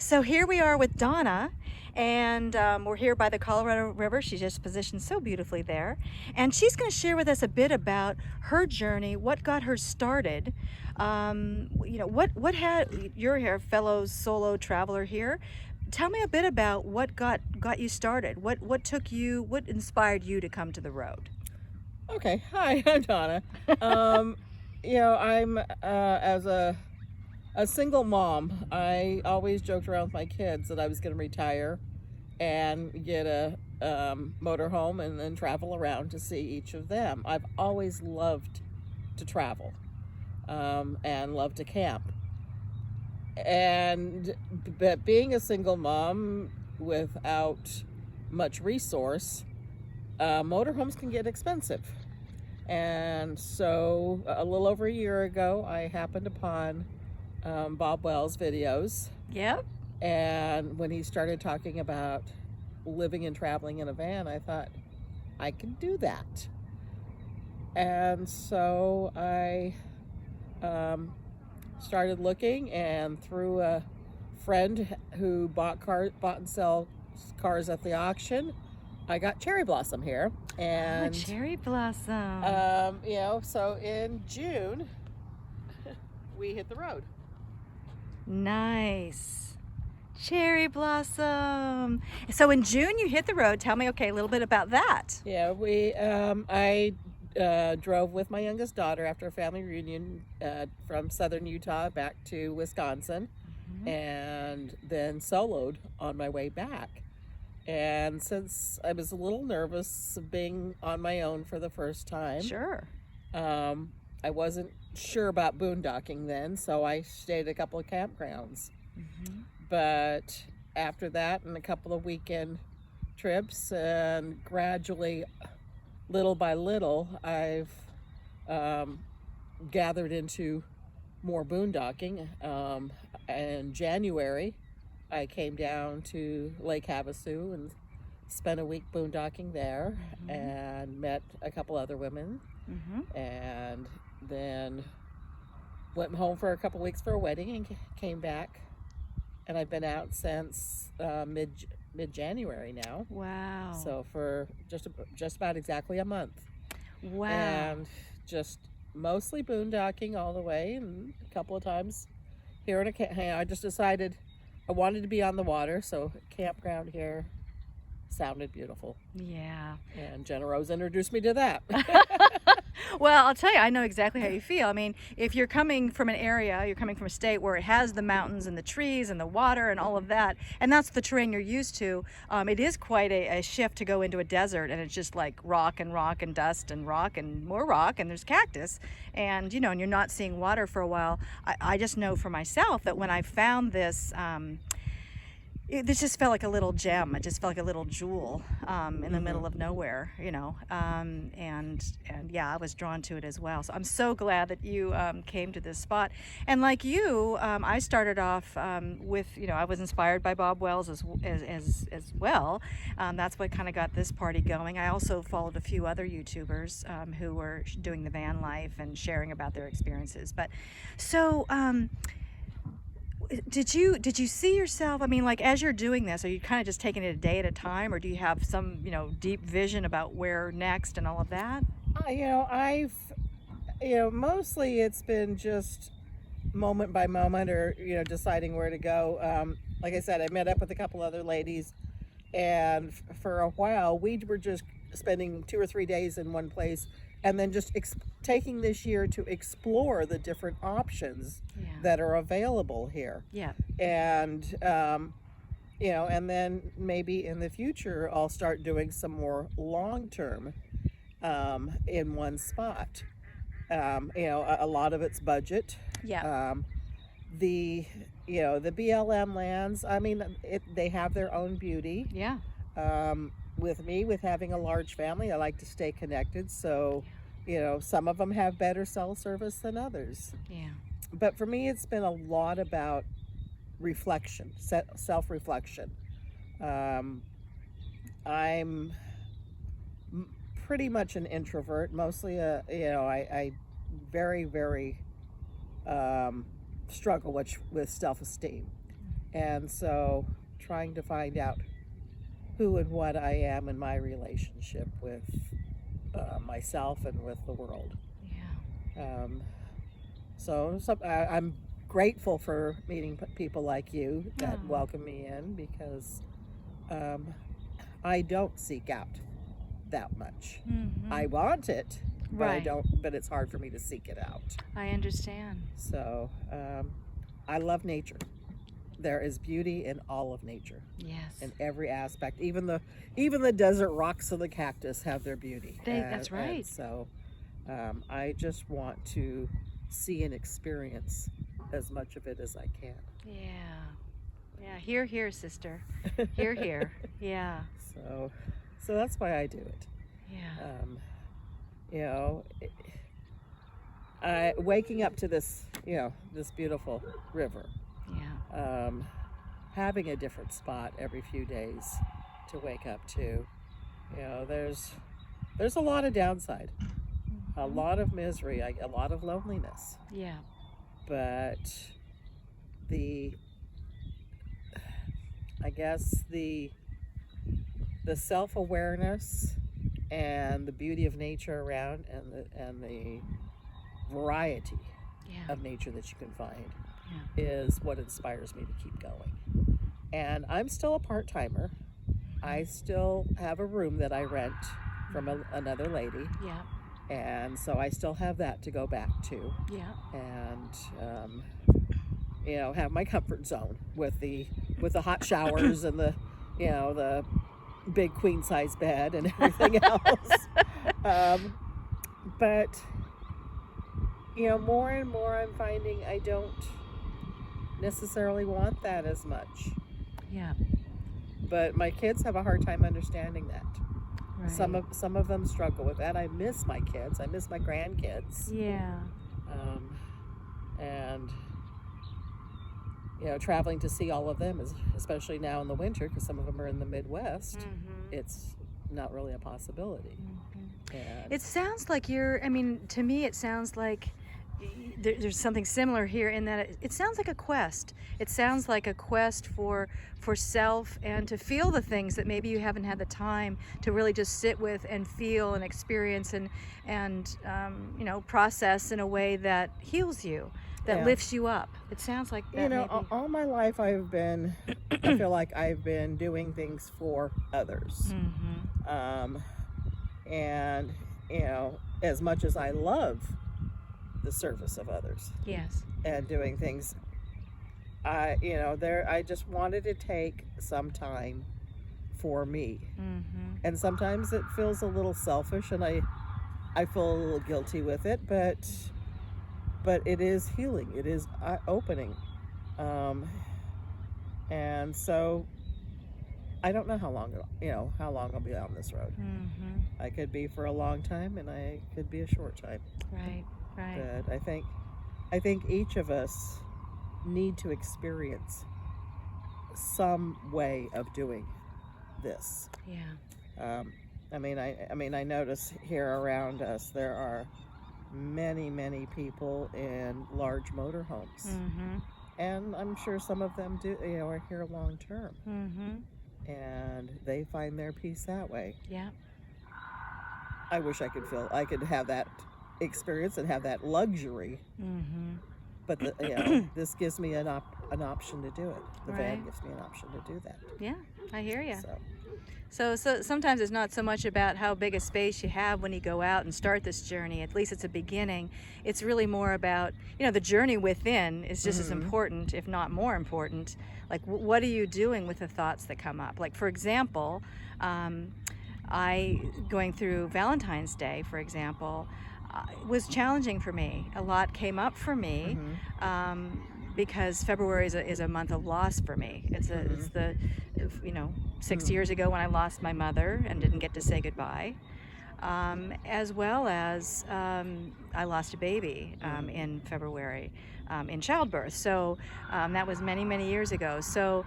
So here we are with Donna, and we're here by the Colorado River. She's just positioned so beautifully there. And she's going to share with us a bit about her journey, what got her started. What had, you're here, fellow solo traveler here. Tell me a bit about what got you started. What took you, what inspired you to come to the road? Okay, hi, I'm Donna. I'm as a single mom, I always joked around with my kids that I was going to retire and get a motorhome and then travel around to see each of them. I've always loved to travel and love to camp. But being a single mom without much resource, motorhomes can get expensive. And so a little over a year ago, I happened upon Bob Wells' videos. Yep. And when he started talking about living and traveling in a van, I thought, I can do that. And so I started looking, and through a friend who bought and sell cars at the auction, I got Cherry Blossom here. And Cherry Blossom. So in June, we hit the road. Nice. Cherry Blossom. So in June you hit the road. Tell me, a little bit about that. Yeah, I drove with my youngest daughter after a family reunion from southern Utah back to Wisconsin, and then soloed on my way back. And since I was a little nervous of being on my own for the first time, Sure. I wasn't sure about boondocking then, so I stayed at a couple of campgrounds. But after that, and a couple of weekend trips, and gradually, little by little, I've gathered into more boondocking. In January, I came down to Lake Havasu and spent a week boondocking there, and met a couple other women, and then went home for a couple weeks for a wedding and came back, and I've been out since mid-January now. Wow. So for just about exactly a month. Wow. And just mostly boondocking all the way, and a couple of times here in I just decided I wanted to be on the water, so campground here sounded beautiful. Yeah. And Jenna Rose introduced me to that. Well, I'll tell you, I know exactly how you feel. I mean, if you're coming from an area, you're coming from a state where it has the mountains and the trees and the water and all of that, and that's the terrain you're used to, it is quite a shift to go into a desert, and it's just like rock and dust and rock and more rock, and there's cactus, and and you're not seeing water for a while. I just know for myself that when I found this, this just felt like a little gem. It just felt like a little jewel in the middle of nowhere, and yeah, I was drawn to it as well. So I'm so glad that you came to this spot. And like you, I started off with, I was inspired by Bob Wells as well. That's what kind of got this party going. I also followed a few other YouTubers who were doing the van life and sharing about their experiences. But so. Did you see yourself, I mean, like, as you're doing this, are you kind of just taking it a day at a time, or do you have some, deep vision about where next and all of that? Mostly it's been just moment by moment, or, deciding where to go. Like I said, I met up with a couple other ladies, and for a while we were just spending 2 or 3 days in one place, and then just taking this year to explore the different options that are available here. Yeah. And, and then maybe in the future, I'll start doing some more long-term in one spot. A lot of it's budget. Yeah. The BLM lands, I mean, they have their own beauty. Yeah. With having a large family, I like to stay connected, so some of them have better cell service than others. Yeah. But for me, it's been a lot about reflection, self-reflection. I'm pretty much an introvert, mostly I very, very struggle with self-esteem. And so trying to find out who and what I am in my relationship with myself and with the world. Yeah. I'm grateful for meeting people like you that Oh. welcome me in, because I don't seek out that much. I want it, but I Right. don't. But it's hard for me to seek it out. I understand. So I love nature. There is beauty in all of nature, Yes. in every aspect. Even the desert rocks and the cactus have their beauty. That's right. And so I just want to see and experience as much of it as I can. Yeah. Yeah. Hear, hear, sister. Hear, hear. Yeah. So that's why I do it. Yeah. You know, waking up to this, this beautiful river. Yeah. Having a different spot every few days to wake up to. There's a lot of downside, a lot of misery, a lot of loneliness. Yeah. But I guess the self-awareness and the beauty of nature around, and the variety Yeah. of nature that you can find Yeah. is what inspires me to keep going. And I'm still a part-timer. I still have a room that I rent from another lady, Yeah. and so I still have that to go back to, Yeah. and have my comfort zone with the hot showers and the big queen size bed and everything else. But more and more I'm finding I don't necessarily want that as much. Yeah. But my kids have a hard time understanding that. Right. Some of them struggle with that. I miss my kids. I miss my grandkids. Yeah. And traveling to see all of them, especially now in the winter, because some of them are in the Midwest, it's not really a possibility. And It sounds like to me it sounds like there's something similar here in that it sounds like a quest. It sounds like a quest for self, and to feel the things that maybe you haven't had the time to really just sit with and feel and experience and process in a way that heals you, that Yeah. lifts you up. It sounds like that. Maybe. All my life I feel like I've been doing things for others. And as much as I love the service of others Yes. and doing things, I just wanted to take some time for me. And sometimes it feels a little selfish, and I feel a little guilty with it, but it is healing. It is opening. And so I don't know how long I'll be on this road. I could be for a long time, and I could be a short time. Right. Right. But I think each of us need to experience some way of doing this. Yeah. I notice here around us there are many people in large motorhomes, and I'm sure some of them are here long term, and they find their peace that way. Yeah. I wish I could have that experience and have that luxury. But this gives me an option to do it. The van gives me an option to do that. Yeah, I hear you. So So sometimes it's not so much about how big a space you have when you go out and start this journey. At least it's a beginning. It's really more about, the journey within is just as important, if not more important. Like, what are you doing with the thoughts that come up? Like, for example, going through Valentine's Day, for example, was challenging for me. A lot came up for me. Because February is a month of loss for me. It's the 6 years ago when I lost my mother and didn't get to say goodbye, as well as I lost a baby in February in childbirth. So that was many years ago. So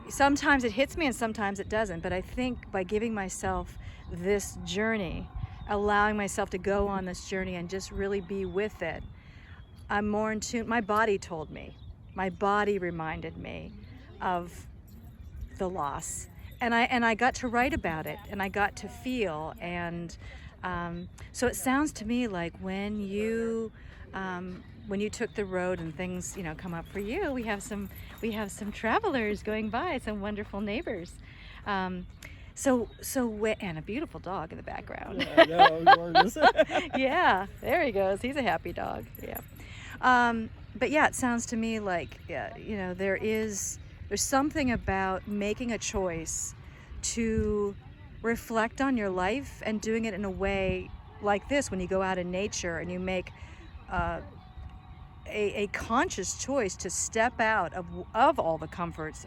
sometimes it hits me and sometimes it doesn't. But I think by giving myself this journey, allowing myself to go on this journey and just really be with it, I'm more in tune. My body told me, My body reminded me of the loss, and I got to write about it, and I got to feel, and so it sounds to me like when you took the road and things, you know, come up for you, we have some travelers going by, some wonderful neighbors. And a beautiful dog in the background. Yeah, no, gorgeous. Yeah, there he goes. He's a happy dog. Yeah. But yeah, it sounds to me like, yeah, you know, there's something about making a choice to reflect on your life and doing it in a way like this, when you go out in nature and you make a conscious choice to step out of all the comforts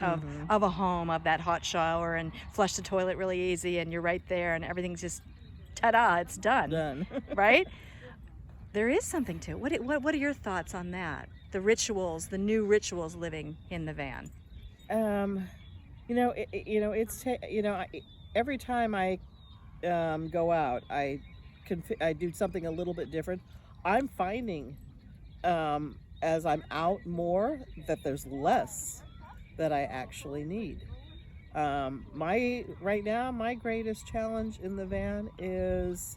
of a home, of that hot shower, and flush the toilet really easy, and you're right there, and everything's just ta-da, it's done. Right? There is something to it. What are your thoughts on that? The rituals, the new rituals living in the van. Every time I go out, I do something a little bit different. I'm finding as I'm out more that there's less that I actually need. Right now, my greatest challenge in the van is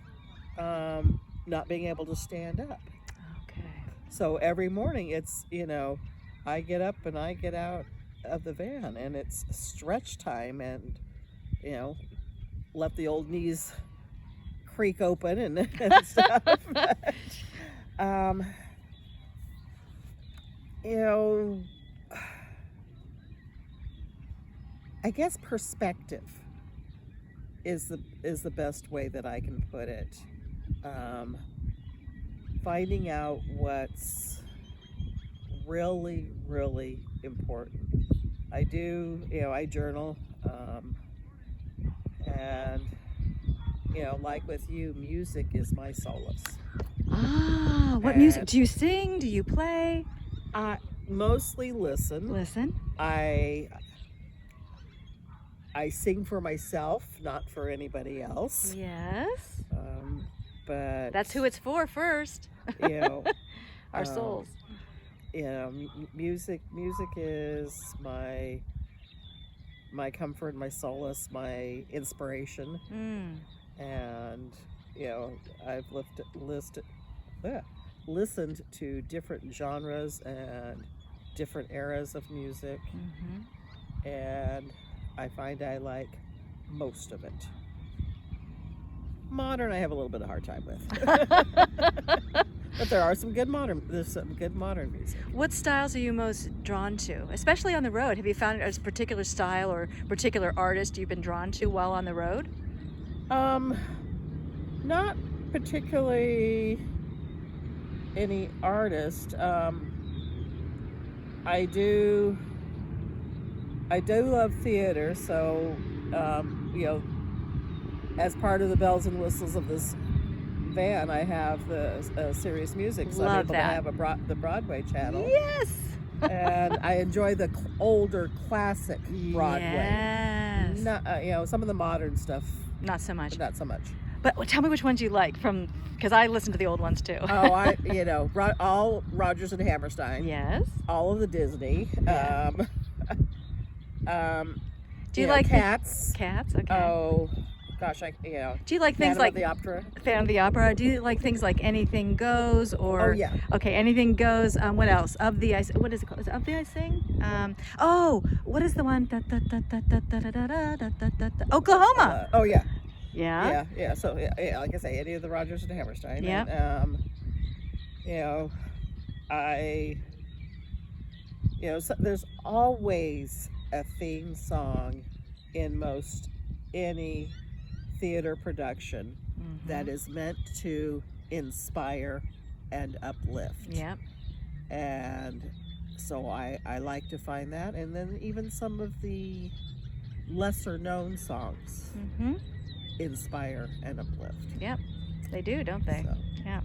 not being able to stand up. Okay. So every morning it's, I get up and I get out of the van, and it's stretch time, and, let the old knees creak open and stuff. I guess perspective is the best way that I can put it. Finding out what's really, really important. I journal, and like with you, music is my solace. What music? Do you sing? Do you play? I mostly listen. Listen. I sing for myself, not for anybody else. Yes. But that's who it's for first. Our souls. Music is my comfort, my solace, my inspiration. And I've listened to different genres and different eras of music, and I find I like most of it. Modern, I have a little bit of a hard time with. But there's some good modern music. What styles are you most drawn to, especially on the road? Have you found a particular style or particular artist you've been drawn to while on the road? Not particularly any artist. I do love theater, so as part of the bells and whistles of this van, I have the Serious Music, so I'm able to have the Broadway channel. Yes. And I enjoy the older classic Broadway. Yes. Not, some of the modern stuff. Not so much. But tell me which ones you like because I listen to the old ones too. All Rodgers and Hammerstein. Yes. All of the Disney. Yeah. Do you like Cats? Cats. Okay. Oh, gosh, Do you like things like the Opera? Phantom of the Opera? Do you like things like Anything Goes or? Oh yeah. Okay, Anything Goes. What else? Of the Ice. What is it called? Is it Of the Ice Sing? What is the one? Oklahoma. Oh yeah. Yeah. Yeah. So like I say, any of the Rodgers and Hammerstein. Yeah. And, so there's always a theme song in most any theater production that is meant to inspire and uplift. Yep. And so I like to find that, and then even some of the lesser known songs inspire and uplift. Yep, they do, don't they? So. Yeah.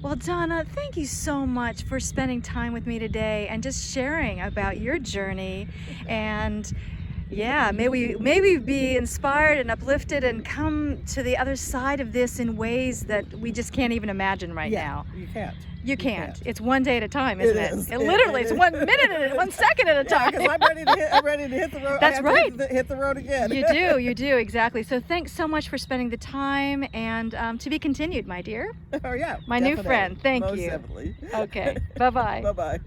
Well, Donna, thank you so much for spending time with me today and just sharing about your journey and Yeah, may we be inspired and uplifted and come to the other side of this in ways that we just can't even imagine right now. You can't. You can't. It's one day at a time, isn't it? is. It literally, it's 1 minute at a 1 second at a time. Because I'm ready to hit the road. That's right. Hit the road again. You do, exactly. So thanks so much for spending the time, and to be continued, my dear. Oh yeah. My new definitely. friend. Thank Most you. Definitely. Okay. Bye-bye. Bye-bye.